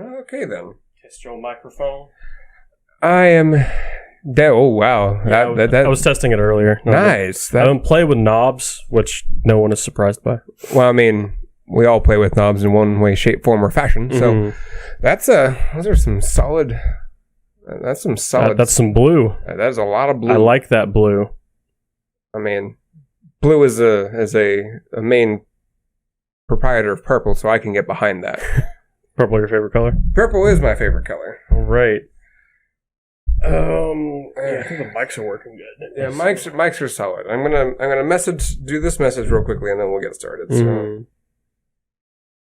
Okay, then. Test your microphone. I am... Oh, wow. Yeah, I was testing it earlier. Nice. I don't play with knobs, which no one is surprised by. Well, I mean, we all play with knobs in one way, shape, form, or fashion. So those are some solid... That's some solid... That's some blue. That's a lot of blue. I like that blue. I mean, blue is a main proprietor of purple, so I can get behind that. Purple your favorite color? Purple is my favorite color. All right. Yeah, I think the mics are working good. Yeah, mics are solid. I'm gonna do this message real quickly, and then we'll get started. So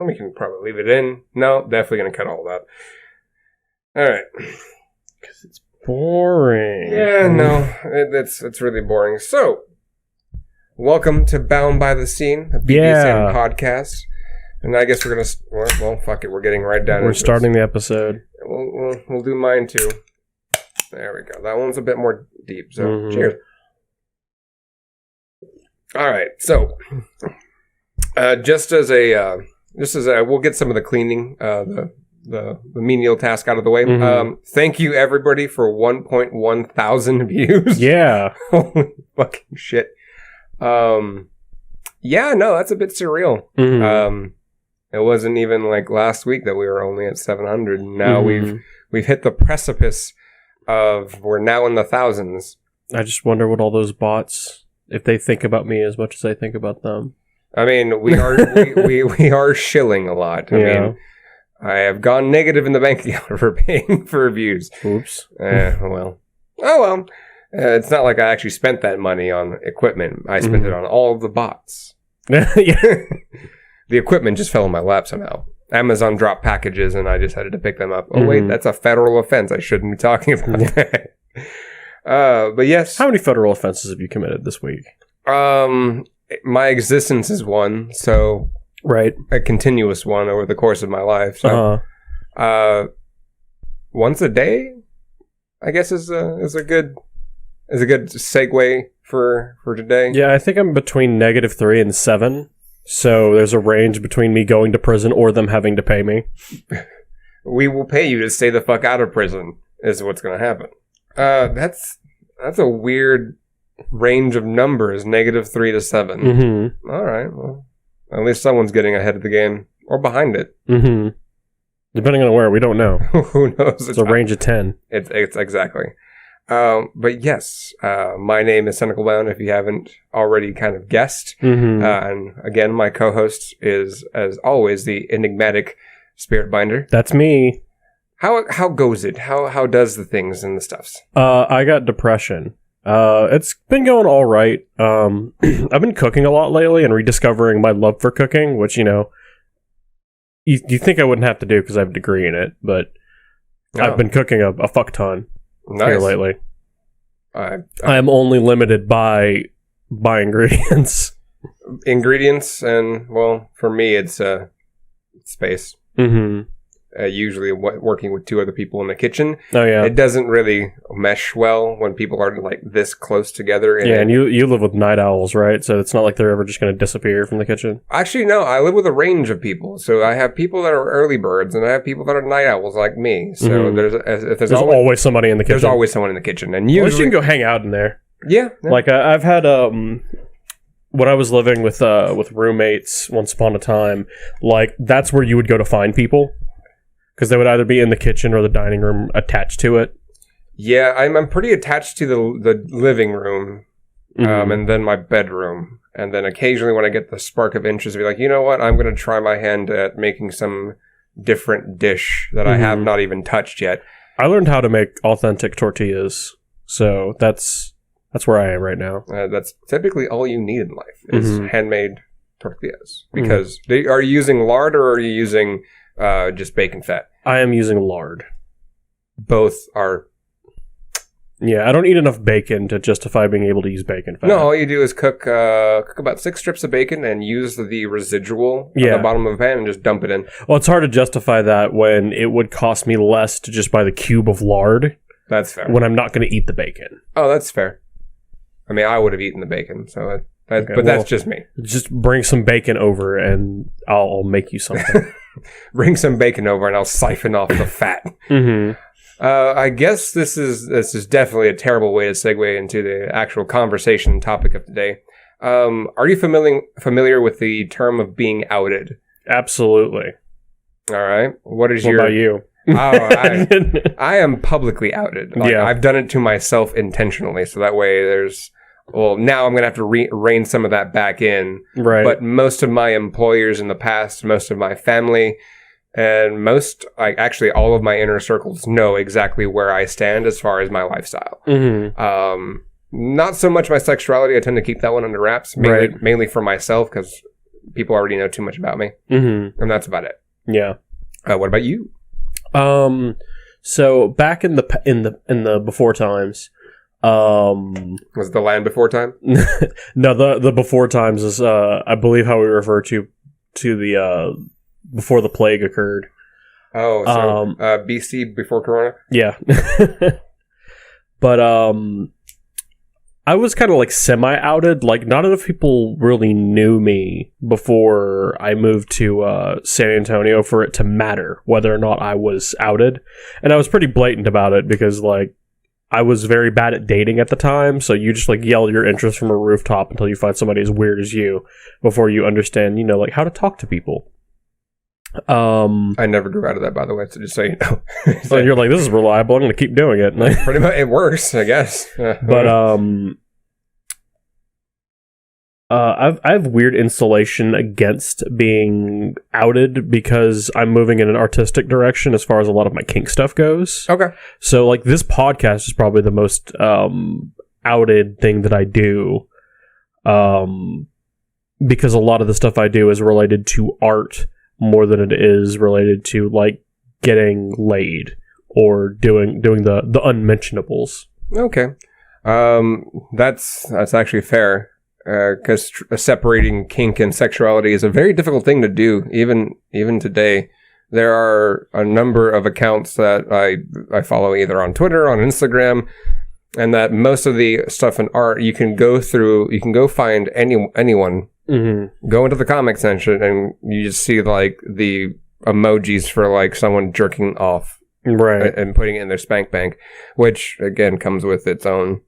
we can probably leave it in. No, definitely gonna cut all that. All right, because it's boring. Yeah, no, it's really boring. So, welcome to Bound by the Scene, a BDSM podcast. And I guess we're gonna. Well, fuck it. We're getting right down. We're starting the episode. We'll do mine too. There we go. That one's a bit more deep. So cheers. All right. So just as we'll get some of the cleaning, the menial task out of the way. Thank you everybody for 1.1 thousand views. Yeah. Holy fucking shit. Yeah. No, that's a bit surreal. It wasn't even like last week that we were only at 700. And now we've hit the precipice of we're now in the thousands. I just wonder what all those bots, if they think about me as much as I think about them. I mean, we are we are shilling a lot. I mean, I have gone negative in the bank account for paying for views. Oops. Oh well. It's not like I actually spent that money on equipment. I spent it on all of the bots. Yeah. The equipment just fell in my lap somehow. Amazon dropped packages and I decided to pick them up. Oh, wait, that's a federal offense. I shouldn't be talking about that. But yes. How many federal offenses have you committed this week? My existence is one, so right, a continuous one over the course of my life. So, once a day, I guess is a good segue for today. Yeah, I think I'm between -3 and 7. So there's a range between me going to prison or them having to pay me. We will pay you to stay the fuck out of prison, is what's going to happen. That's a weird range of numbers, -3 to 7. All right, well, at least someone's getting ahead of the game or behind it. Depending on where, we don't know. Who knows? It's a range of 10. It's exactly. But yes, my name is Tentacle, if you haven't already kind of guessed. And again, my co-host is, as always, the enigmatic Spirit Binder. That's me. How goes it? How does the things and the stuffs? I got depression. It's been going all right. I've been cooking a lot lately and rediscovering my love for cooking, which, you think I wouldn't have to do because I have a degree in it, but I've been cooking a fuck ton. Nice. Here lately. I am only limited by ingredients. Ingredients, and well, for me, it's space. Usually working with 2 other people in the kitchen. Oh yeah, it doesn't really mesh well when people are like this close together. And you live with night owls, right? So it's not like they're ever just going to disappear from the kitchen. Actually, no. I live with a range of people. So I have people that are early birds, and I have people that are night owls like me. So there's always somebody in the kitchen. There's always someone in the kitchen, and usually you can go hang out in there. Yeah. Like I've had when I was living with roommates once upon a time, like that's where you would go to find people. Because they would either be in the kitchen or the dining room attached to it. Yeah, I'm pretty attached to the living room, and then my bedroom. And then occasionally when I get the spark of interest, I'll be like, you know what? I'm going to try my hand at making some different dish that I have not even touched yet. I learned how to make authentic tortillas. So that's where I am right now. That's typically all you need in life is handmade tortillas. Because are you using lard or are you using... just bacon fat? I am using lard. Both are... Yeah, I don't eat enough bacon to justify being able to use bacon fat. No, all you do is cook about 6 strips of bacon and use the residual at the bottom of the pan and just dump it in. Well, it's hard to justify that when it would cost me less to just buy the cube of lard. That's fair. When I'm not going to eat the bacon. Oh, that's fair. I mean, I would have eaten the bacon, but that's just me. Just bring some bacon over and I'll make you something. bring some bacon over and I'll siphon off the fat. Mm-hmm. I guess this is definitely a terrible way to segue into the actual conversation topic of today. Are you familiar with the term of being outed? Absolutely. All right. What about you? I am publicly outed. Like, I've done it to myself intentionally, so that way now I'm going to have to rein some of that back in. Right. But most of my employers in the past, most of my family, and actually all of my inner circles know exactly where I stand as far as my lifestyle. Mm-hmm. Not so much my sexuality. I tend to keep that one under wraps, mainly for myself, because people already know too much about me. Mm-hmm. And that's about it. Yeah. What about you? So back in the before times, was it the land before time? No, the before times is I believe how we refer to the before the plague occurred. Oh, so BC before Corona? Yeah. But I was kind of like semi-outed. Like, not enough people really knew me before I moved to San Antonio for it to matter whether or not I was outed. And I was pretty blatant about it because, like, I was very bad at dating at the time. So you just, like, yell your interest from a rooftop until you find somebody as weird as you before you understand, like, how to talk to people. I never grew out of that, by the way, so just so you know. So you're like, this is reliable, I'm going to keep doing it. Pretty much, it works, I guess. But I have weird insulation against being outed because I'm moving in an artistic direction as far as a lot of my kink stuff goes. Okay. So, like, this podcast is probably the most outed thing that I do, because a lot of the stuff I do is related to art more than it is related to, like, getting laid or doing the unmentionables. Okay. That's actually fair, because separating kink and sexuality is a very difficult thing to do, even today. There are a number of accounts that I follow either on Twitter, on Instagram, and that most of the stuff in art you can go find anyone. Mm-hmm. Go into the comic section and you just see, like, the emojis for, like, someone jerking off, right, and putting it in their spank bank, which again comes with its own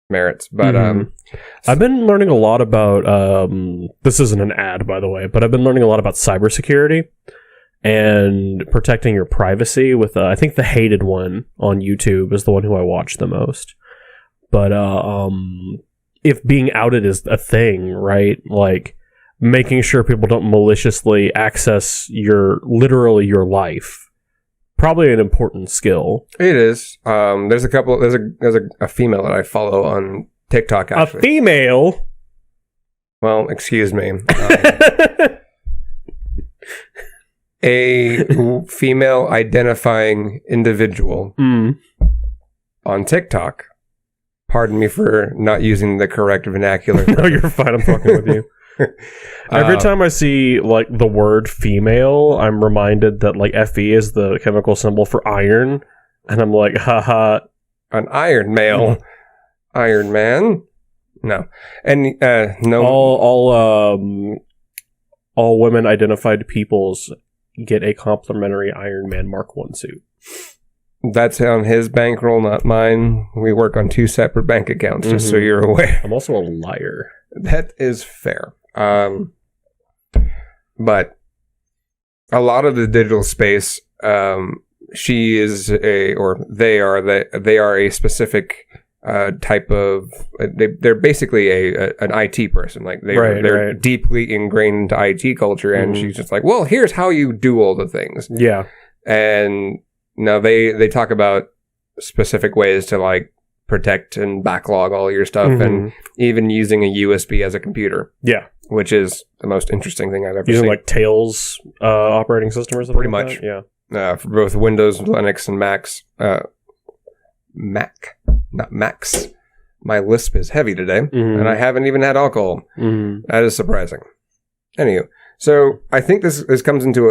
merits. But I've been learning a lot about this isn't an ad, by the way, but I've been learning a lot about cybersecurity and protecting your privacy with I think the Hated one on YouTube is the one who I watch the most. But if being outed is a thing, right? Like, making sure people don't maliciously access literally your life, probably an important skill. It is. There's a female that I follow on TikTok, actually. A female? Well, excuse me. A female identifying individual on TikTok. Pardon me for not using the correct vernacular. No, you're fine. I'm fucking with you. Every time I see, like, the word female, I'm reminded that, like, Fe is the chemical symbol for iron. And I'm like, haha. An iron male. Iron Man? No. And, no. All women identified peoples get a complimentary Iron Man Mark 1 suit. That's on his bankroll, not mine. We work on two separate bank accounts, just so you're aware. I'm also a liar. That is fair. But a lot of the digital space, they are a specific type of. They're basically an IT person. Like they're deeply ingrained into IT culture, and she's just like, well, here's how you do all the things. Yeah, and. No, they talk about specific ways to, like, protect and backlog all your stuff, and even using a USB as a computer. Yeah, which is the most interesting thing I've ever seen. Using, like, Tails operating system or something. Pretty much, yeah. For both Windows, Linux, and Macs. Mac, not Macs. My lisp is heavy today, and I haven't even had alcohol. That is surprising. Anywho, so I think this comes into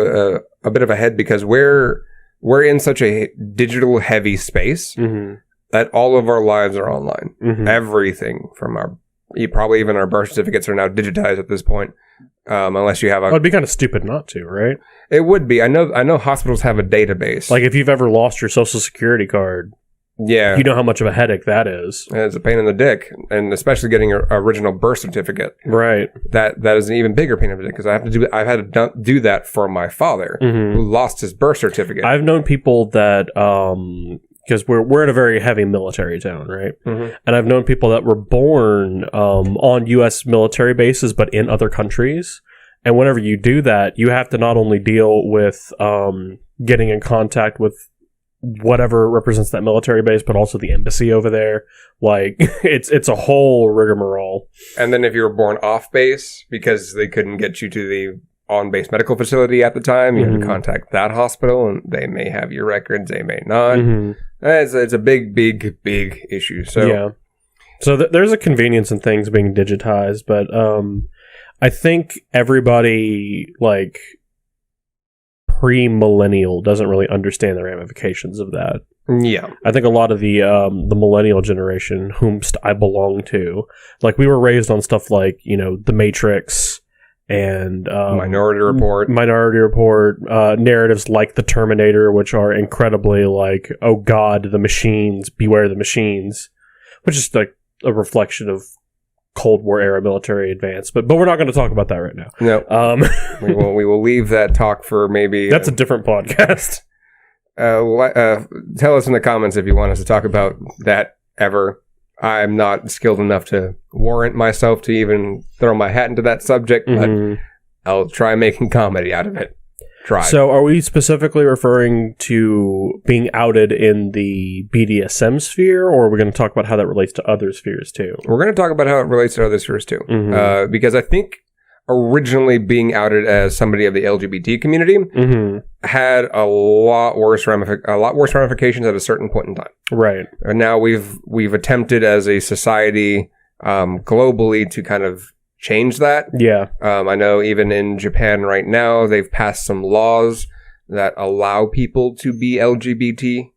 a bit of a head because we're in such a digital heavy space that all of our lives are online. Everything from probably even our birth certificates are now digitized at this point. unless you have a... It'd be kind of stupid not to, right? It would be. I know hospitals have a database. Like if you've ever lost your social security card, yeah, you know how much of a headache that is. And it's a pain in the dick, and especially getting your original birth certificate. Right. That is an even bigger pain in the dick because I've had to do that for my father who lost his birth certificate. I've known people that because we're in a very heavy military town, right? And I've known people that were born on U.S. military bases, but in other countries. And whenever you do that, you have to not only deal with getting in contact with whatever represents that military base, but also the embassy over there. Like it's a whole rigmarole. And then if you were born off base because they couldn't get you to the on-base medical facility at the time, you have to contact that hospital, and they may have your records, they may not. It's a big issue. So yeah, so there's a convenience in things being digitized, but I think everybody like pre-millennial doesn't really understand the ramifications of that. Yeah, I think a lot of the millennial generation, whom I belong to, like we were raised on stuff like The Matrix and Minority Report, narratives like The Terminator, which are incredibly like, oh God, the machines, beware the machines, which is like a reflection of Cold War era military advance, but we're not going to talk about that right now. No, we will leave that talk for maybe that's a different podcast. Tell us in the comments if you want us to talk about that ever. I'm not skilled enough to warrant myself to even throw my hat into that subject, but I'll try making comedy out of it. Try. So are we specifically referring to being outed in the BDSM sphere, or are we going to talk about how that relates to other spheres too? We're going to talk about how it relates to other spheres too. Because I think originally being outed as somebody of the LGBT community had a lot worse ramifications at a certain point in time. Right. And now we've attempted as a society globally to kind of change that. Yeah. I know even in Japan right now, they've passed some laws that allow people to be LGBT.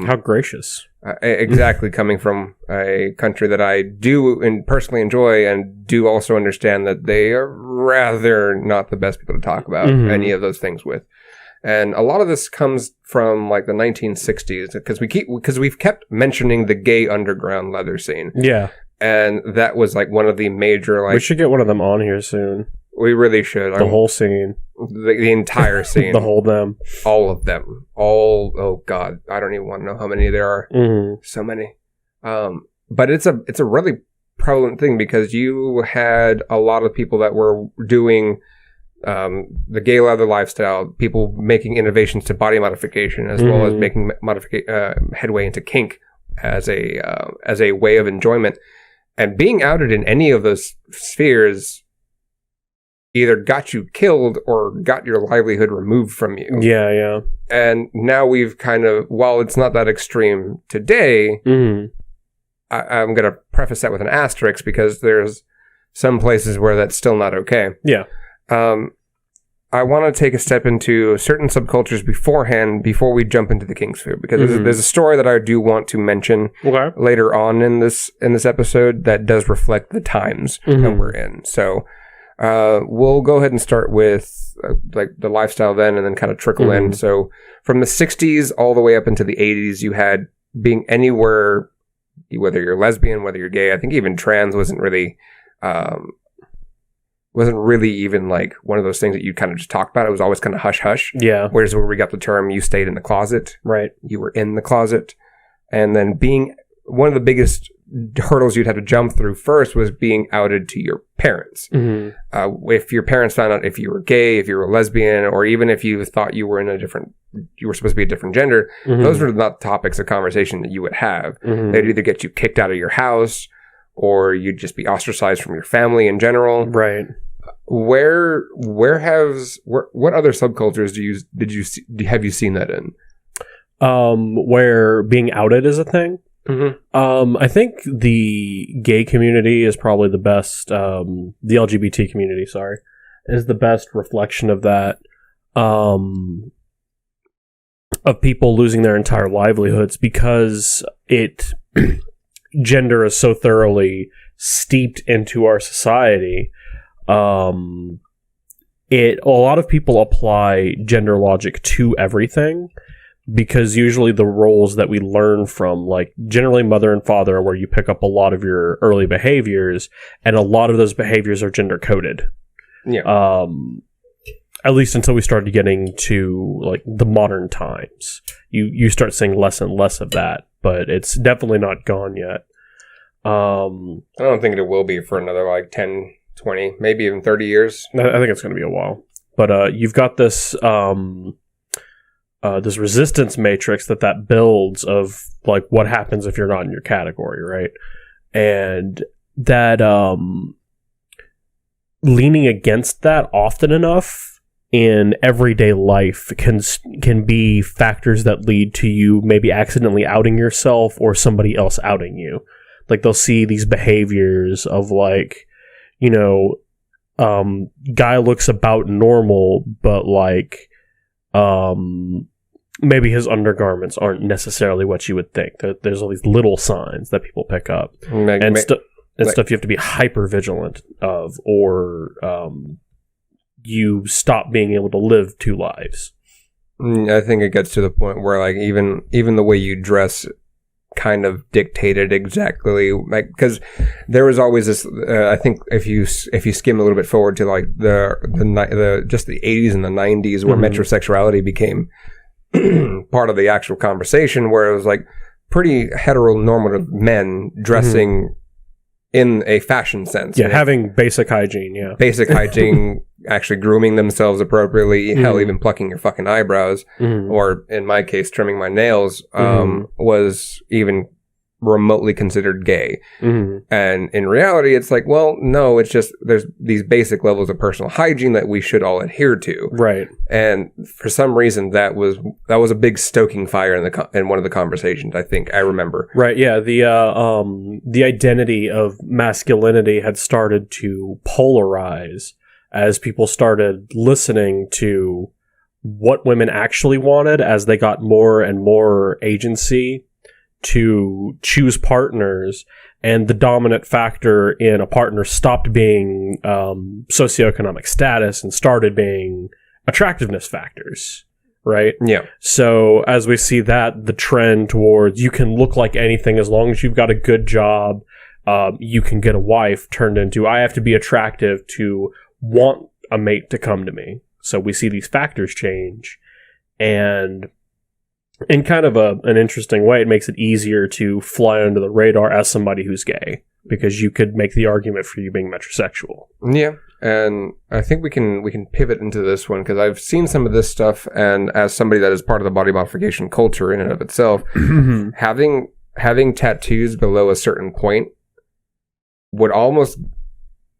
How gracious. Exactly. Coming from a country that I do and personally enjoy, and do also understand that they are rather not the best people to talk about any of those things with. And a lot of this comes from like the 1960s because we've kept mentioning the gay underground leather scene. Yeah. And that was like one of the major we should get one of them on here soon. We really should. The whole scene. The entire scene. The whole them. All of them. Oh God. I don't even want to know how many there are. So many. But it's a really prevalent thing because you had a lot of people that were doing the gay leather lifestyle, people making innovations to body modification as well as making headway into kink as a way of enjoyment. And being outed in any of those spheres either got you killed or got your livelihood removed from you. Yeah, yeah. And now we've kind of, while it's not that extreme today, I'm going to preface that with an asterisk because there's some places where that's still not okay. Yeah. I want to take a step into certain subcultures beforehand before we jump into the kink sphere because there's a story that I do want to mention later on in this episode that does reflect the times that we're in. So we'll go ahead and start with like the lifestyle then and then kind of trickle in. So from the 60s all the way up into the 80s, you had being anywhere, whether you're lesbian, whether you're gay. I think even trans wasn't really even like one of those things that you kind of just talk about. It was always kind of hush hush. Yeah. Whereas where we got the term, you stayed in the closet. Right. You were in the closet. And then being one of the biggest hurdles you'd have to jump through first was being outed to your parents. If your parents found out if you were gay, if you were lesbian, or even if you thought you were you were supposed to be a different gender, those were not topics of conversation that you would have. They'd either get you kicked out of your house or you'd just be ostracized from your family in general. Right. What other subcultures have you seen that in? Where being outed is a thing. I think the gay community is probably the best. The LGBT community, is the best reflection of that. Of people losing their entire livelihoods because gender is so thoroughly steeped into our society. a lot of people apply gender logic to everything, because usually the roles that we learn from, like, generally mother and father, are where you pick up a lot of your early behaviors, and a lot of those behaviors are gender coded. Yeah. At least until we started getting to, like, the modern times. You start seeing less and less of that, but it's definitely not gone yet. I don't think it will be for another, like, 10, 20, maybe even 30 years. I think it's going to be a while. But you've got this this resistance matrix that builds of, like, what happens if you're not in your category, right? And that leaning against that often enough in everyday life can be factors that lead to you maybe accidentally outing yourself or somebody else outing you. Like, they'll see these behaviors of, like, you know, guy looks about normal, but, like, maybe his undergarments aren't necessarily what you would think. There's all these little signs that people pick up. And stuff you have to be hyper vigilant of, or you stop being able to live two lives. I think it gets to the point where, like, even the way you dress kind of dictated exactly, like, because there was always this. I think if you skim a little bit forward to, like, the just the 80s and the 90s, where metrosexuality became part of the actual conversation, where it was, like, pretty heteronormative men dressing in a fashion sense. Yeah, having basic hygiene, Basic hygiene, actually grooming themselves appropriately, hell, even plucking your fucking eyebrows, or in my case, trimming my nails, was even remotely considered gay. And in reality, it's like, well, no, it's just there's these basic levels of personal hygiene that we should all adhere to. Right. And for some reason, that was a big stoking fire in one of the conversations, I think I remember. Right. Yeah. The identity of masculinity had started to polarize as people started listening to what women actually wanted as they got more and more agency to choose partners, and the dominant factor in a partner stopped being socioeconomic status and started being attractiveness factors, right? Yeah. So as we see that, the trend towards you can look like anything as long as you've got a good job, you can get a wife, turned into I have to be attractive to want a mate to come to me. So we see these factors change, and in kind of an interesting way, it makes it easier to fly under the radar as somebody who's gay, because you could make the argument for you being metrosexual. Yeah, and I think we can pivot into this one, because I've seen some of this stuff, and as somebody that is part of the body modification culture in and of itself, having tattoos below a certain point would almost,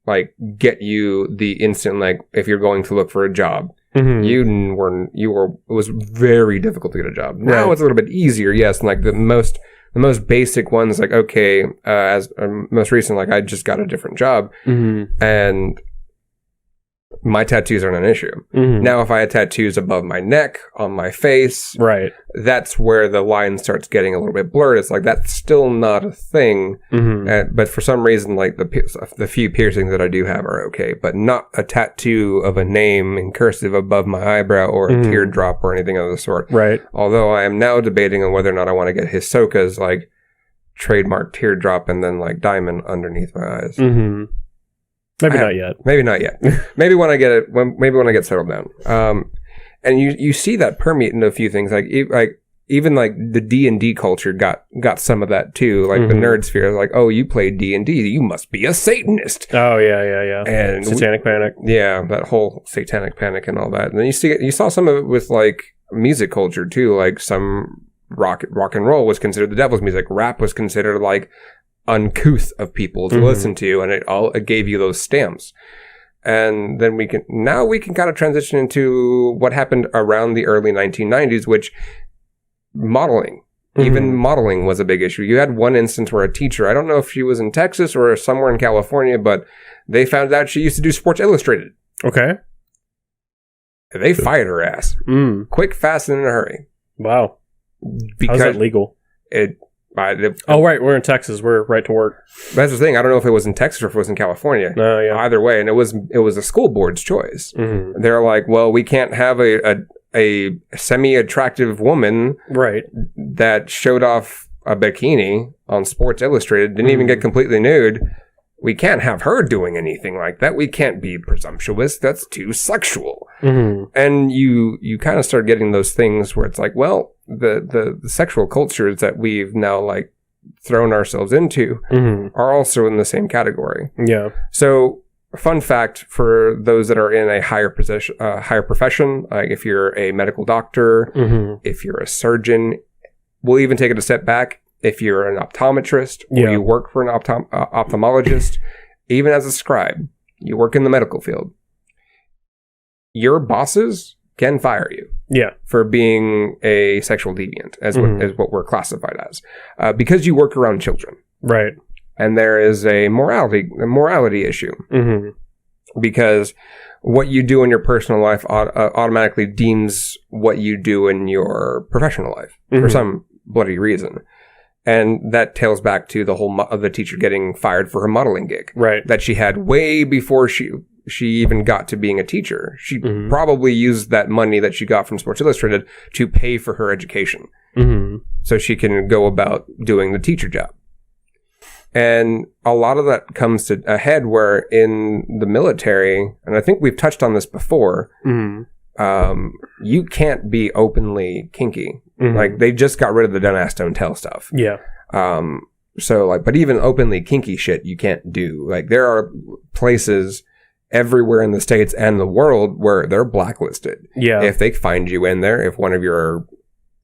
like, get you the instant, like, if you're going to look for a job. It was very difficult to get a job. Now it's a little bit easier, yes. And, like, the most basic ones, like, okay, as most recent, like, I just got a different job, and my tattoos aren't an issue. Now, if I had tattoos above my neck, on my face, right, that's where the line starts getting a little bit blurred. It's like, that's still not a thing. But for some reason, like, the few piercings that I do have are okay, but not a tattoo of a name in cursive above my eyebrow or a teardrop or anything of the sort. Right. Although I am now debating on whether or not I want to get Hisoka's, like, trademark teardrop and then, like, diamond underneath my eyes. Maybe not yet. Maybe when I get it. Maybe when I get settled down. And you see that permeate into a few things. Like even like the D&D culture got some of that too. Like the nerd sphere. Like, oh, you play D&D, you must be a Satanist. Oh yeah. And Satanic Panic. Yeah, that whole Satanic Panic and all that. And then you saw some of it with, like, music culture too. Like, some rock and roll was considered the devil's music. Rap was considered, like, uncouth of people to listen to, and it gave you those stamps. And then we can kind of transition into what happened around the early 1990s, which modeling, even modeling was a big issue. You had one instance where a teacher, I don't know if she was in Texas or somewhere in California, but they found out she used to do Sports Illustrated. Okay. They fired her ass. Quick, fast, and in a hurry. Wow. Because how's that legal? Oh, right. We're in Texas. We're right to work. That's the thing. I don't know if it was in Texas or if it was in California. No, yeah. Either way, and it was the school board's choice. Mm-hmm. They're like, well, we can't have a semi-attractive woman right that showed off a bikini on Sports Illustrated, didn't even get completely nude. We can't have her doing anything like that. We can't be presumptuous. That's too sexual. Mm-hmm. And you kind of start getting those things where it's like, well, the sexual cultures that we've now like thrown ourselves into are also in the same category. Yeah. So, fun fact for those that are in a higher profession, like if you're a medical doctor, if you're a surgeon, we'll even take it a step back. If you're an optometrist or you work for an ophthalmologist, even as a scribe, you work in the medical field, your bosses can fire you for being a sexual deviant, as what we're classified as, because you work around children. Right. And there is a morality issue, because what you do in your personal life automatically deems what you do in your professional life for some bloody reason. And that tails back to the whole of the teacher getting fired for her modeling gig, that she had way before she even got to being a teacher. She probably used that money that she got from Sports Illustrated to pay for her education, so she can go about doing the teacher job. And a lot of that comes to a head where in the military, and I think we've touched on this before, you can't be openly kinky. Like, they just got rid of the don't ask, don't tell stuff. Yeah. So, like, but even openly kinky shit you can't do. Like, there are places everywhere in the States and the world where they're blacklisted. Yeah. If they find you in there, if one of your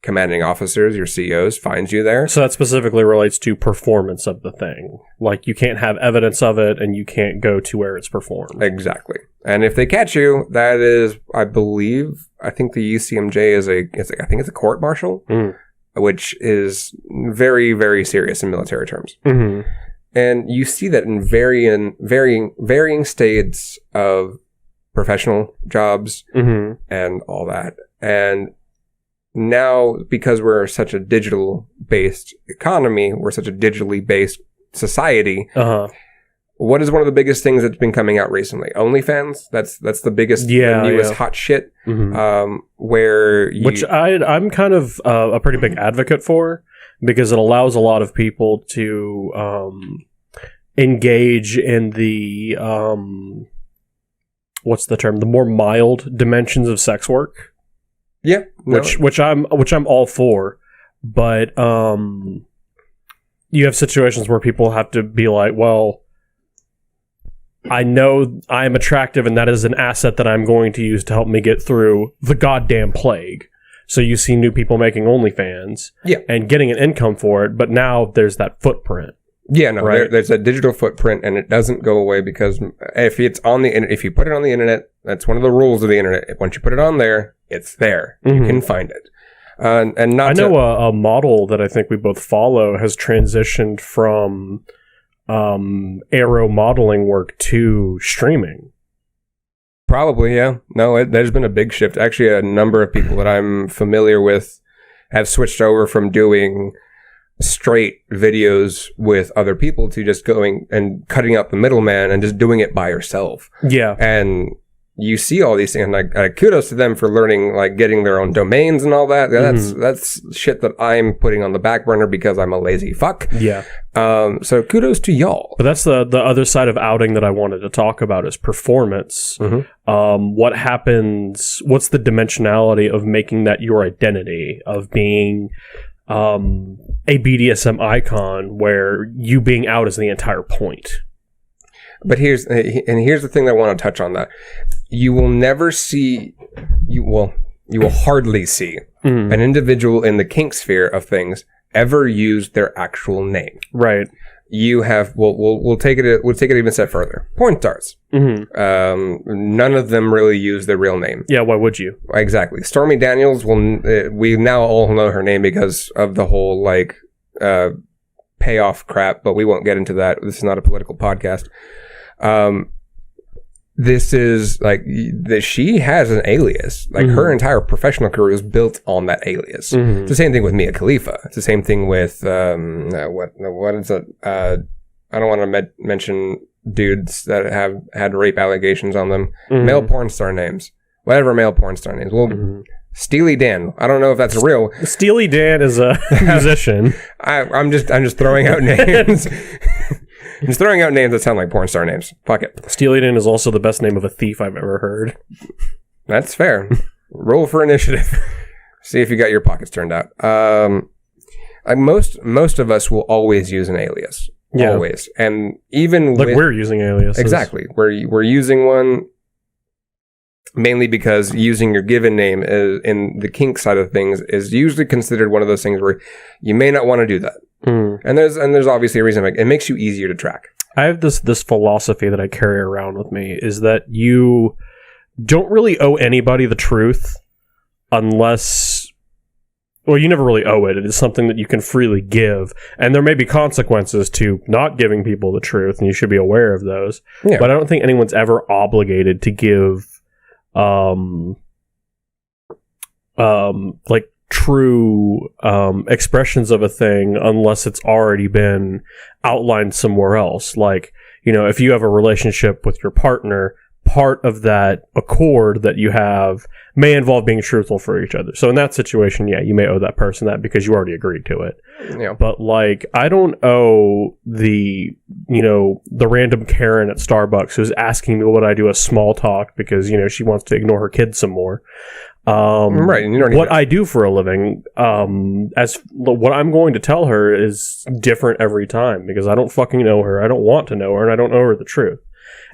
commanding officers, your COs, finds you there. So that specifically relates to performance of the thing. Like, you can't have evidence of it, and you can't go to where it's performed. Exactly. And if they catch you, that is, I think the UCMJ is I think it's a court martial, which is very, very serious in military terms. And you see that in varying states of professional jobs and all that. And now, because we're such a digital-based economy, we're such a digitally-based society, what is one of the biggest things that's been coming out recently? OnlyFans? That's the biggest, the newest hot shit, where you... Which I'm kind of a pretty big advocate for, because it allows a lot of people to engage in the, what's the term? The more mild dimensions of sex work. Yeah, which I'm all for, but you have situations where people have to be like, well, I know I am attractive, and that is an asset that I'm going to use to help me get through the goddamn plague. So you see new people making OnlyFans, and getting an income for it, but now there's that footprint. Yeah, no, there's a digital footprint, and it doesn't go away, because if it's on if you put it on the internet, that's one of the rules of the internet. Once you put it on there, it's there. You can find it. And not. I know a model that I think we both follow has transitioned from aero modeling work to streaming. Probably, yeah. No, there's been a big shift. Actually, a number of people that I'm familiar with have switched over from doing straight videos with other people to just going and cutting out the middleman and just doing it by yourself. Yeah. And you see all these things, and like kudos to them for learning, like getting their own domains and all that. That's shit that I'm putting on the back burner because I'm a lazy fuck. Yeah. So kudos to y'all. But that's the other side of outing that I wanted to talk about is performance. What happens? What's the dimensionality of making that your identity, of being a BDSM icon, where you being out is the entire point? But here's the thing that I want to touch on that. You will never see, you will hardly see an individual in the kink sphere of things ever use their actual name. Right. You have, we'll take it even a step further. Porn stars. None of them really use their real name. Yeah, why would you? Exactly. Stormy Daniels, we now all know her name because of the whole, like, payoff crap, but we won't get into that. This is not a political podcast. this is like that she has an alias. Like her entire professional career is built on that alias. It's the same thing with Mia Khalifa. It's the same thing with what is it? I don't want to mention dudes that have had rape allegations on them. Male porn star names. Whatever male porn star names. Well, Steely Dan. I don't know if that's real. Steely Dan is a musician. I'm just throwing out names. I'm just throwing out names that sound like porn star names. Fuck it. Steely Dan is also the best name of a thief I've ever heard. That's fair. Roll for initiative. See if you got your pockets turned out. Most of us will always use an alias. Yeah. Always. And even we're using aliases. Exactly. We're using one mainly because using your given name in the kink side of things is usually considered one of those things where you may not want to do that. And there's obviously a reason. It makes you easier to track. I have this philosophy that I carry around with me is that you don't really owe anybody the truth unless, well, you never really owe it. It is something that you can freely give, and there may be consequences to not giving people the truth, and you should be aware of those. Yeah. But I don't think anyone's ever obligated to give like true expressions of a thing unless it's already been outlined somewhere else. Like, if you have a relationship with your partner, part of that accord that you have may involve being truthful for each other. So in that situation, yeah, you may owe that person that because you already agreed to it. Yeah. But like, I don't owe the random Karen at Starbucks who's asking me what I do as small talk because, she wants to ignore her kids some more. Right. And you don't what I do for a living, as what I'm going to tell her is different every time because I don't fucking know her. I don't want to know her and I don't know her the truth.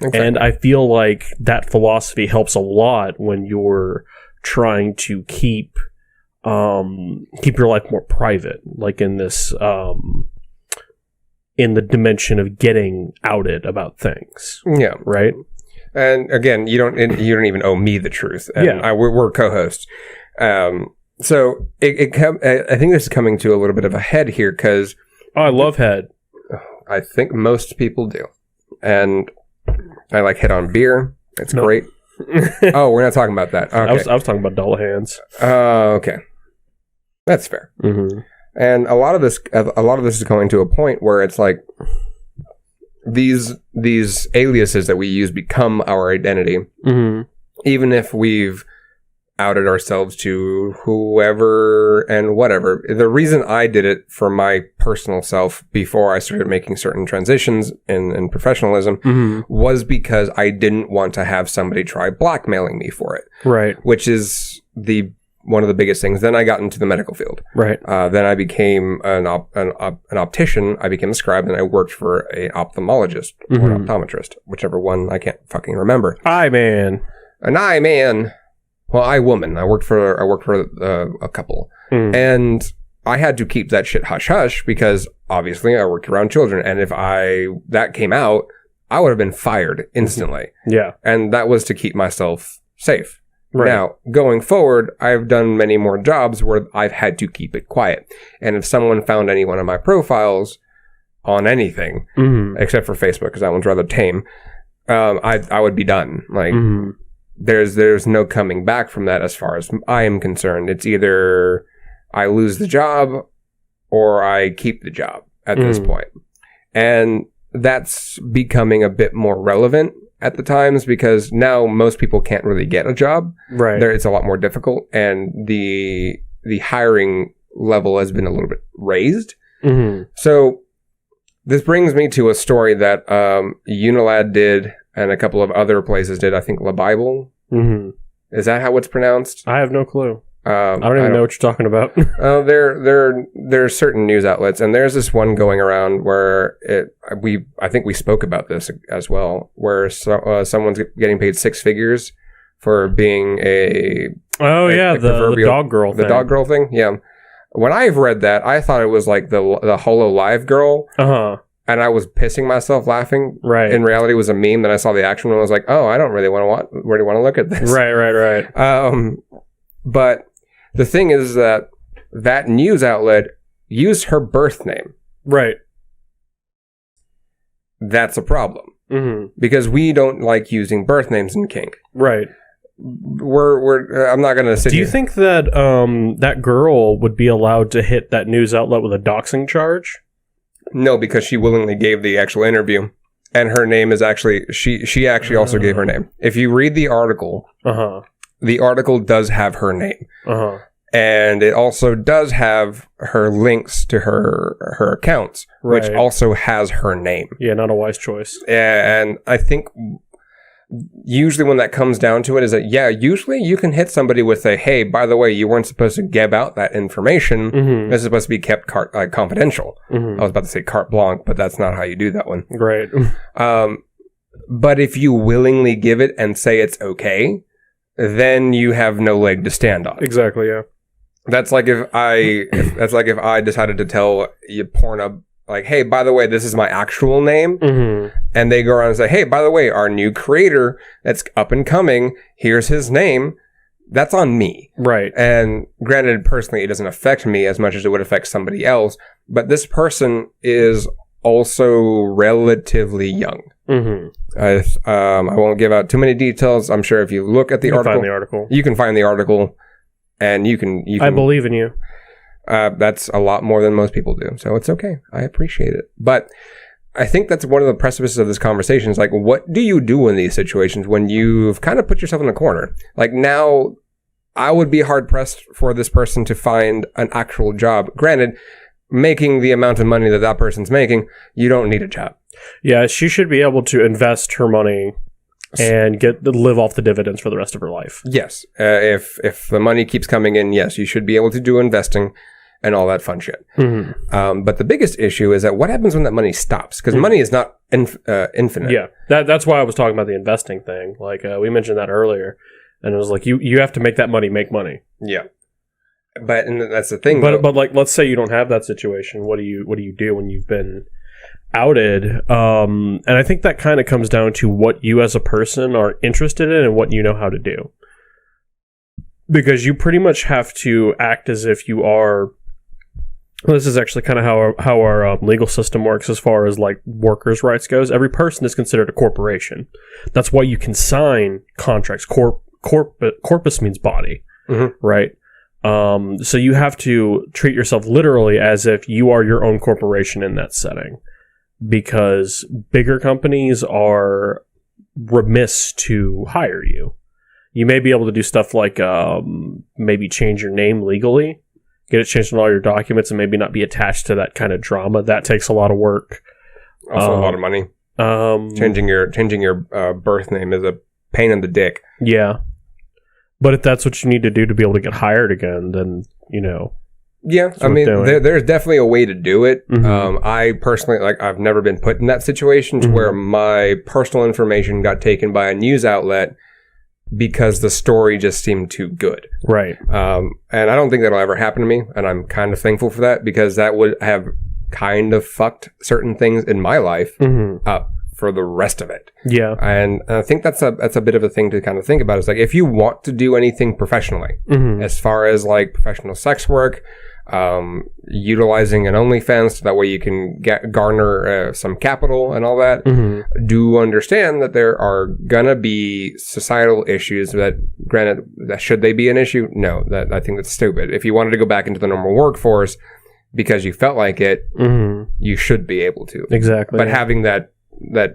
Exactly. And I feel like that philosophy helps a lot when you're trying to keep your life more private, like in this in the dimension of getting outed about things. Yeah. Right. And again, you don't even owe me the truth. And we're co-hosts. So I think this is coming to a little bit of a head here because I love head. I think most people do, and I like head on beer. It's great. Oh, we're not talking about that. Okay. I was talking about double hands. Okay, that's fair. And a lot of this is going to a point where it's like these aliases that we use become our identity, even if we've outed ourselves to whoever and whatever. The reason I did it for my personal self before I started making certain transitions in professionalism was because I didn't want to have somebody try blackmailing me for it. Right. Which is one of the biggest things. Then I got into the medical field. Right. Then I became an optician. I became a scribe, and I worked for an ophthalmologist or an optometrist, whichever one I can't fucking remember. Eye man. An eye man. Well, I woman. I worked for a couple, and I had to keep that shit hush hush because obviously I worked around children, and if that came out, I would have been fired instantly. Yeah, and that was to keep myself safe. Right. Now, going forward, I've done many more jobs where I've had to keep it quiet, and if someone found any one of my profiles on anything, except for Facebook, because that one's rather tame, I would be done. Like. There's no coming back from that as far as I am concerned. It's either I lose the job or I keep the job at this point. And that's becoming a bit more relevant at the times because now most people can't really get a job. Right. It's a lot more difficult and the hiring level has been a little bit raised. So this brings me to a story that Unilad did and a couple of other places did. I think La Bible. Is that how it's pronounced? I have no clue. I don't even know what you're talking about. There are certain news outlets, and there's this one going around where I think we spoke about this as well, where someone's getting paid 6 figures for being the dog girl thing. The dog girl thing, yeah. When I've read that, I thought it was like the Holo Live girl. And I was pissing myself laughing. Right. In reality, it was a meme. Then I saw the action and I was like, oh, I don't really want to look at this. Right. But the thing is that news outlet used her birth name. Right. That's a problem. because we don't like using birth names in kink. Right. I'm not going to sit Do you here. think that that girl would be allowed to hit that news outlet with a doxing charge? No, because she willingly gave the actual interview. And her name is actually, she actually also gave her name. If you read the article, the article does have her name. And it also does have her links to her accounts, which also has her name. Yeah, not a wise choice. And I think usually when that comes down to it is that, usually you can hit somebody with a, hey, by the way, you weren't supposed to give out that information. This is supposed to be kept confidential. I was about to say carte blanche, but that's not how you do that one. Right. But if you willingly give it and say it's okay, then you have no leg to stand on. Exactly, yeah. That's like if I decided to tell you Pornhub, like, hey, by the way, this is my actual name. And they go around and say, hey, by the way, our new creator that's up and coming, here's his name. That's on me. Right. And granted, personally, it doesn't affect me as much as it would affect somebody else. But this person is also relatively young. I won't give out too many details. I'm sure if you look at the article, you can find the article, and you can. I believe in you. That's a lot more than most people do. So it's okay. I appreciate it. But I think that's one of the precipices of this conversation is like, what do you do in these situations when you've kind of put yourself in a corner? Like now, I would be hard pressed for this person to find an actual job. Granted, making the amount of money that person's making, you don't need a job. Yeah, she should be able to invest her money and live off the dividends for the rest of her life. Yes. If the money keeps coming in, yes, you should be able to do investing and all that fun shit. But the biggest issue is that what happens when that money stops? Because money is not infinite. Yeah, that's why I was talking about the investing thing. Like we mentioned that earlier, and it was like you have to make that money make money. Yeah, but and that's the thing. But like, let's say you don't have that situation. What do you do when you've been outed? And I think that kind of comes down to what you as a person are interested in and what you know how to do. Because you pretty much have to act as if you are. Well, this is actually kind of how our legal system works as far as like workers' rights goes. Every person is considered a corporation. That's why you can sign contracts. Corpus means body, right? So you have to treat yourself literally as if you are your own corporation in that setting, because bigger companies are remiss to hire you. You may be able to do stuff like maybe change your name legally. Get it changed on all your documents and maybe not be attached to that kind of drama. That takes a lot of work. Also a lot of money. Changing your birth name is a pain in the dick. Yeah. But if that's what you need to do to be able to get hired again, then, you know. Yeah, I mean, there's definitely a way to do it. I personally, I've never been put in that situation to where my personal information got taken by a news outlet because the story just seemed too good. Right. And I don't think that'll ever happen to me. And I'm kind of thankful for that, because that would have kind of fucked certain things in my life up for the rest of it. Yeah. And I think that's a bit of a thing to kind of think about. Is like, if you want to do anything professionally, as far as like professional sex work, utilizing an OnlyFans so that way you can garner some capital and all that, do understand that there are gonna be societal issues that, granted, that should they be an issue? No, that I think that's stupid. If you wanted to go back into the normal workforce because you felt like it, you should be able to. Exactly. But having that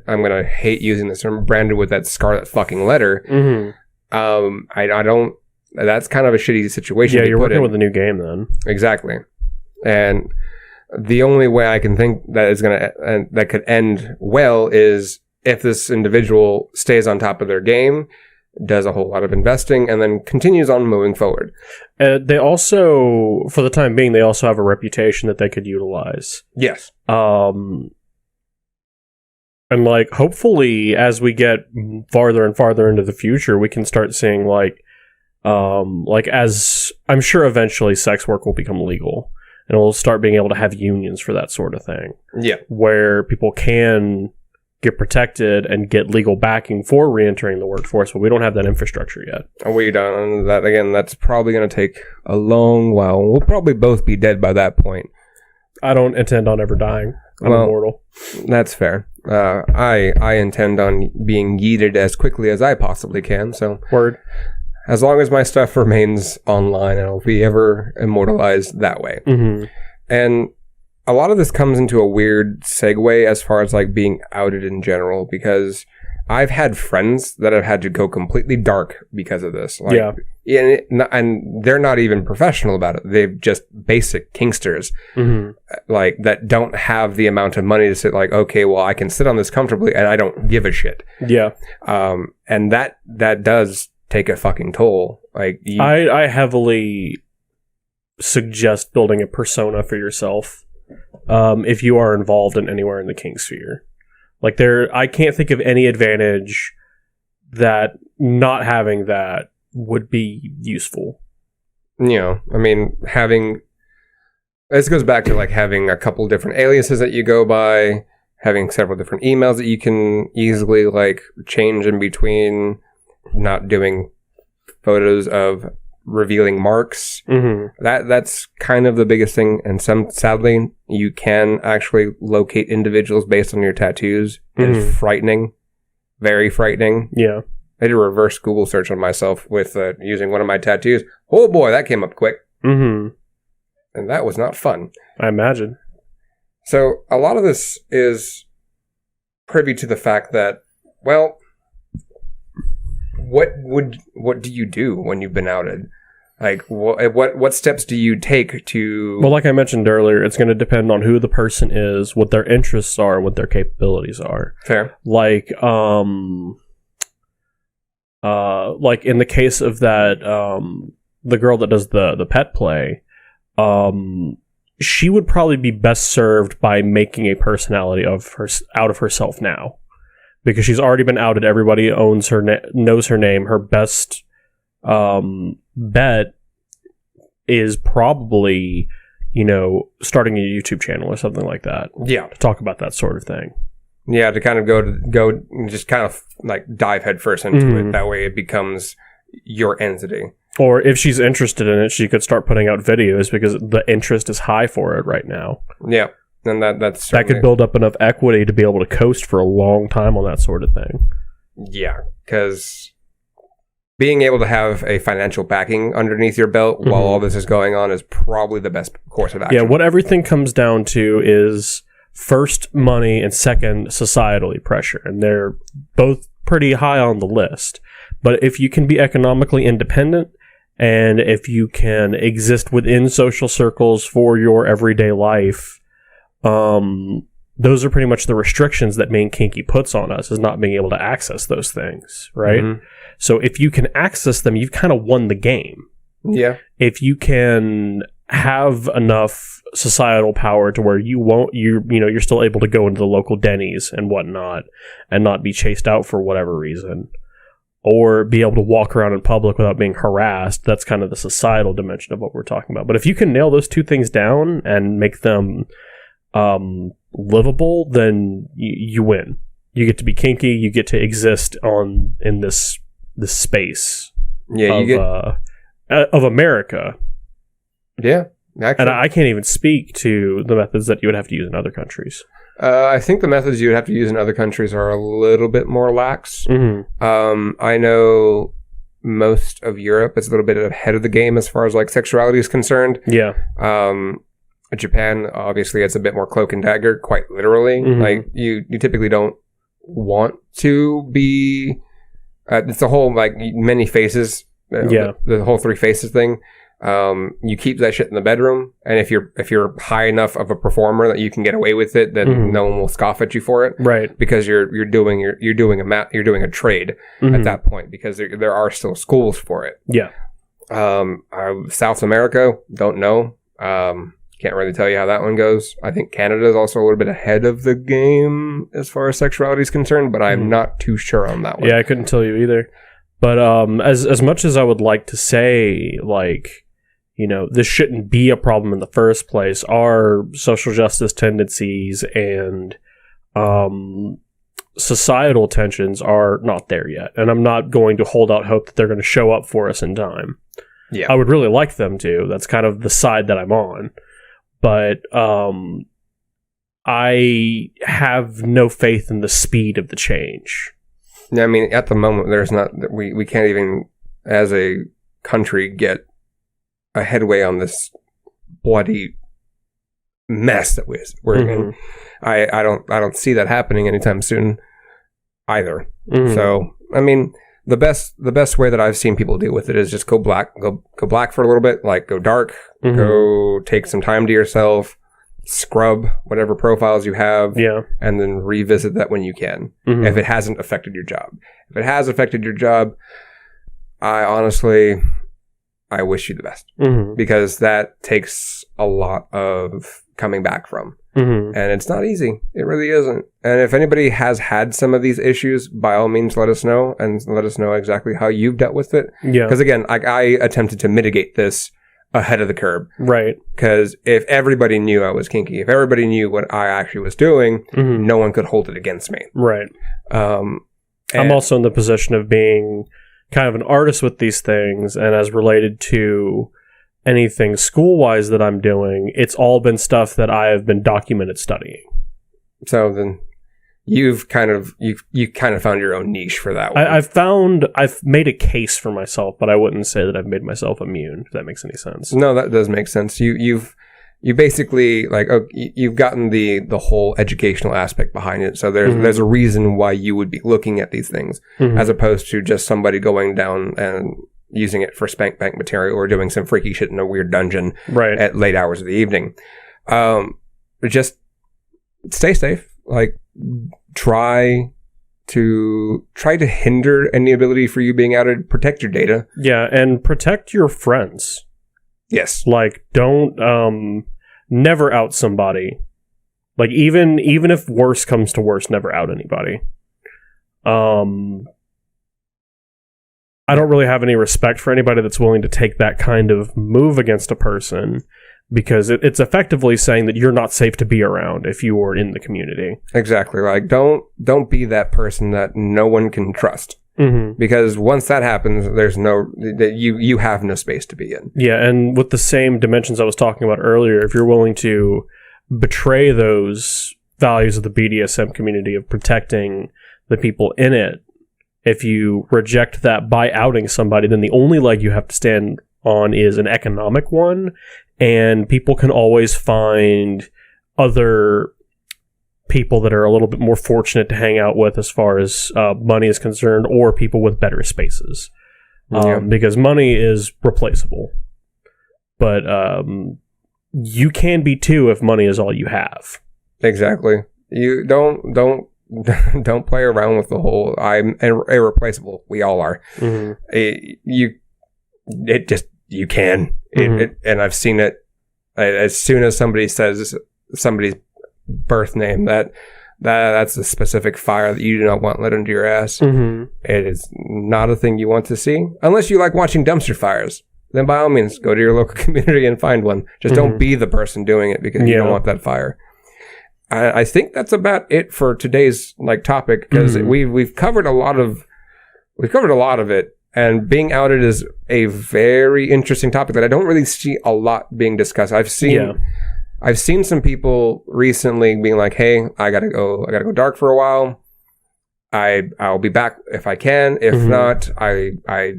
I'm gonna hate using this term, branded with that scarlet fucking letter, I don't. That's kind of a shitty situation. Yeah, you're working with a new game then. Exactly. And the only way I can think that is that could end well is if this individual stays on top of their game, does a whole lot of investing, and then continues on moving forward. They also, for the time being, they also have a reputation that they could utilize. Yes. And like, hopefully, as we get farther and farther into the future, we can start seeing as I'm sure eventually sex work will become legal, and we'll start being able to have unions for that sort of thing. Yeah. Where people can get protected and get legal backing for re-entering the workforce, but we don't have that infrastructure yet. And we don't. That, again, that's probably going to take a long while. We'll probably both be dead by that point. I don't intend on ever dying. I'm immortal. That's fair. I intend on being yeeted as quickly as I possibly can. So Word. as long as my stuff remains online, it'll be ever immortalized that way. Mm-hmm. And a lot of this comes into a weird segue as far as like being outed in general, because I've had friends that have had to go completely dark because of this. Like, and they're not even professional about it. They've just basic kinksters, like that don't have the amount of money to sit like, okay, well, I can sit on this comfortably and I don't give a shit. Yeah. And that does take a fucking toll. Like I heavily suggest building a persona for yourself if you are involved in anywhere in the kink sphere. Like I can't think of any advantage that not having that would be useful. You know, I mean, this goes back to like having a couple different aliases that you go by, having several different emails that you can easily like change in between, not doing photos of revealing marks. That's kind of the biggest thing. And sadly, you can actually locate individuals based on your tattoos. It's frightening, very frightening. Yeah, I did a reverse Google search on myself with using one of my tattoos. Oh boy, that came up quick. And that was not fun, I imagine. So a lot of this is privy to the fact that, well, what do you do when you've been outed? Like, what steps do you take to... Well, like I mentioned earlier, it's going to depend on who the person is, what their interests are, what their capabilities are. Fair. Like in the case of that, the girl that does the pet play, she would probably be best served by making a personality out of herself now. Because she's already been outed, everybody knows her name. Her best bet is probably, starting a YouTube channel or something like that. Yeah, to talk about that sort of thing. Yeah, to kind of go just kind of like dive headfirst into it. That way, it becomes your entity. Or if she's interested in it, she could start putting out videos because the interest is high for it right now. Yeah. And that could build up enough equity to be able to coast for a long time on that sort of thing. Yeah, because being able to have a financial backing underneath your belt while all this is going on is probably the best course of action. Yeah, what everything comes down to is first money and second societally pressure, and they're both pretty high on the list. But if you can be economically independent and if you can exist within social circles for your everyday life, those are pretty much the restrictions that main kinky puts on us, is not being able to access those things, right? So if you can access them, you've kind of won the game. Yeah. If you can have enough societal power to where you're still able to go into the local Denny's and whatnot and not be chased out for whatever reason, or be able to walk around in public without being harassed, that's kind of the societal dimension of what we're talking about. But if you can nail those two things down and make them livable, then you win. You get to be kinky. You get to exist in this space. Yeah, of America. Yeah, actually. And I can't even speak to the methods that you would have to use in other countries. I think the methods you would have to use in other countries are a little bit more lax. I know most of Europe is a little bit ahead of the game as far as like sexuality is concerned. Yeah. Japan, obviously, it's a bit more cloak and dagger, quite literally. Like, you typically don't want to be... it's a whole, like, many faces. The whole 3 faces thing. You keep that shit in the bedroom, and if you're high enough of a performer that you can get away with it, then no one will scoff at you for it. Right. Because you're doing a trade at that point, because there are still schools for it. Yeah. South America, don't know. Can't really tell you how that one goes. I think Canada is also a little bit ahead of the game as far as sexuality is concerned, but I'm not too sure on that one. Yeah, I couldn't tell you either. But as much as I would like to say, like, this shouldn't be a problem in the first place, our social justice tendencies and societal tensions are not there yet. And I'm not going to hold out hope that they're going to show up for us in time. Yeah. I would really like them to. That's kind of the side that I'm on. But I have no faith in the speed of the change. Yeah, I mean, at the moment, we can't even, as a country, get a headway on this bloody mess that we're in. I don't see that happening anytime soon either. So, I mean, the best way that I've seen people deal with it is just go black for a little bit, like go dark, go take some time to yourself, scrub whatever profiles you have, and then revisit that when you can, if it hasn't affected your job. If it has affected your job, I wish you the best, because that takes a lot of coming back from, and it's not easy. It really isn't. And if anybody has had some of these issues, by all means, let us know, and let us know exactly how you've dealt with it. Because again, I attempted to mitigate this ahead of the curve. Right. Because if everybody knew I was kinky, if everybody knew what I actually was doing, no one could hold it against me. Right. I'm also in the position of being kind of an artist with these things, and as related to anything school-wise that I'm doing, it's all been stuff that I have been documented studying. So then you've kind of found your own niche for that one. I've made a case for myself, but I wouldn't say that I've made myself immune, if that makes any sense. No, that does make sense. You basically, like, you've gotten the whole educational aspect behind it. So there's a reason why you would be looking at these things, as opposed to just somebody going down and using it for spank bank material or doing some freaky shit in a weird dungeon at late hours of the evening. Just stay safe. Like, try to hinder any ability for you being outed. Protect your data. Yeah, and protect your friends. Yes. Like, don't never out somebody. Like, even if worse comes to worse, never out anybody. I don't really have any respect for anybody that's willing to take that kind of move against a person, because it's effectively saying that you're not safe to be around if you are in the community. Exactly. Like, don't be that person that no one can trust. Because once that happens, you have no space to be in. Yeah, and with the same dimensions I was talking about earlier, if you're willing to betray those values of the BDSM community of protecting the people in it, if you reject that by outing somebody, then the only leg you have to stand on is an economic one, and people can always find other people that are a little bit more fortunate to hang out with as far as money is concerned, or people with better spaces. Because money is replaceable. But you can be too if money is all you have. Exactly. You don't play around with the whole I'm irreplaceable. We all are. You can. And I've seen it as soon as somebody says somebody's birth name, that's a specific fire that you do not want lit into your ass. It is not a thing you want to see unless you like watching dumpster fires. Then by all means go to your local community and find one. Just don't be the person doing it, because you don't want that fire. I think that's about it for today's topic, because we've covered a lot of it, and being outed is a very interesting topic that I don't really see a lot being discussed. I've seen some people recently being like, "Hey, I gotta go dark for a while. I'll be back if I can. If not, I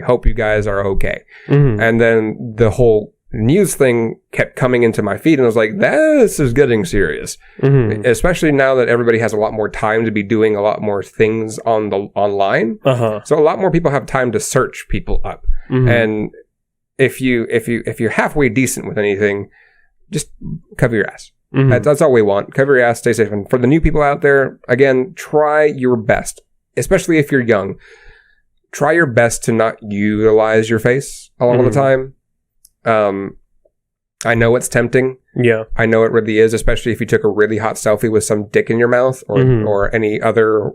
hope you guys are okay." And then the whole news thing kept coming into my feed, and I was like, "This is getting serious." Especially now that everybody has a lot more time to be doing a lot more things online. So a lot more people have time to search people up. And if you're halfway decent with anything, just cover your ass. That's all we want. Cover your ass, stay safe. And for the new people out there, again, try your best, especially if you're young. Try your best to not utilize your face a lot of the time. I know it's tempting. Yeah. I know it really is, especially if you took a really hot selfie with some dick in your mouth or any other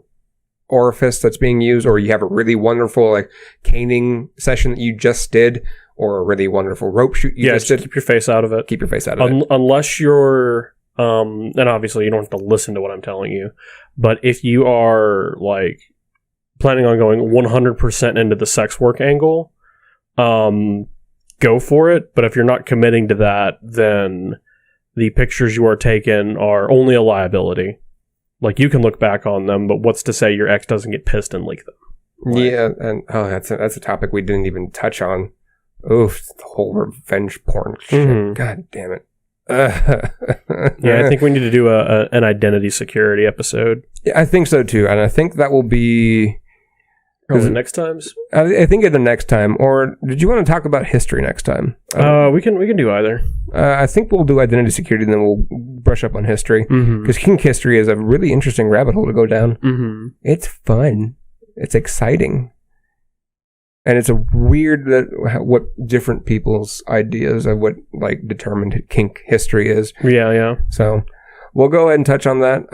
orifice that's being used, or you have a really wonderful caning session that you just did, or a really wonderful rope shoot you just did. Keep your face out of it. Keep your face out of it. Unless you're, and obviously you don't have to listen to what I'm telling you, but if you are planning on going 100% into the sex work angle, go for it. But if you're not committing to that, then the pictures you are taking are only a liability. Like, you can look back on them, but what's to say your ex doesn't get pissed and leak them? Like, yeah, and that's a topic we didn't even touch on. Oof, the whole revenge porn shit. Mhm. God damn it. Yeah, I think we need to do an identity security episode. Yeah, I think so too, and I think that will be The next times? I think the next time. Or did you want to talk about history next time? We can do either. I think we'll do identity security, and then we'll brush up on history, because kink history is a really interesting rabbit hole to go down. Mm-hmm. It's fun. It's exciting. And it's a weird what different people's ideas of what like determined kink history is. Yeah. So we'll go ahead and touch on that.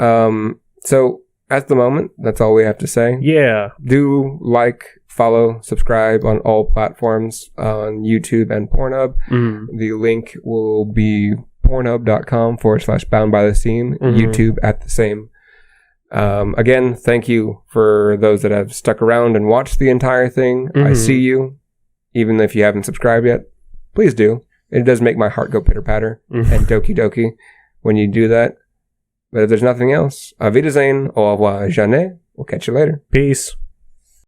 So at the moment, that's all we have to say. Yeah. Do like, follow, subscribe on all platforms on YouTube and Pornhub. Mm-hmm. The link will be pornhub.com/boundbythescene. YouTube at the same. Again, thank you for those that have stuck around and watched the entire thing. I see you. Even if you haven't subscribed yet, please do. It does make my heart go pitter-patter and doki doki when you do that. But if there's nothing else, Auf Wiedersehen, au revoir, Jeanne. We'll catch you later. Peace.